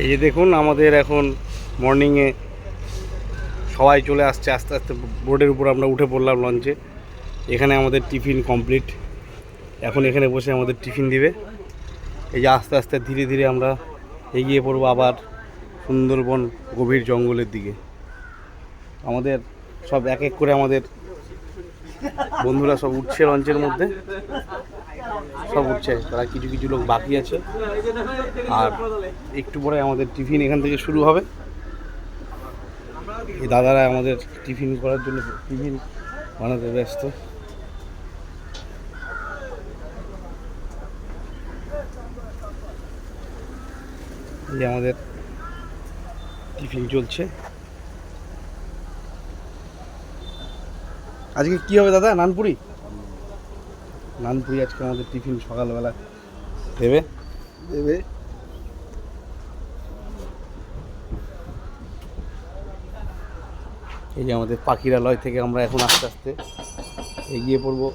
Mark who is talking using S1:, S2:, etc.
S1: এই যে দেখুন আমাদের এখন মর্নিংয়ে সবাই চলে আসছে আস্তে আস্তে বোর্ডের উপর আমরা উঠে পড়লাম লঞ্চে। এখানে আমাদের টিফিন কমপ্লিট। এখন এখানে বসে আমাদের টিফিন দিবে। এই যে আস্তে আস্তে ধীরে ধীরে আমরা এগিয়ে পড়বো আবার সুন্দরবন গভীর জঙ্গলের দিকে। আমাদের সব এক এক করে আমাদের বন্ধুরা সব উঠছে লঞ্চের মধ্যে, সব উঠছে। তারা কিছু কিছু লোক বাকি আছে, আর একটু পরে আমাদের টিফিন এখান থেকে শুরু হবে। এই দাদারা আমাদের টিফিন করার জন্য টিফিন বানাতে ব্যস্ত। এই যে আমাদের টিফিন চলছে। আজকে কি হবে দাদা? নানপুরি। নানপুরি আজকে আমাদের টিফিন সকালবেলা দেবে দেবে এই যে আমাদের পাখিরালয় থেকে আমরা এখন আস্তে আস্তে এগিয়ে পড়বো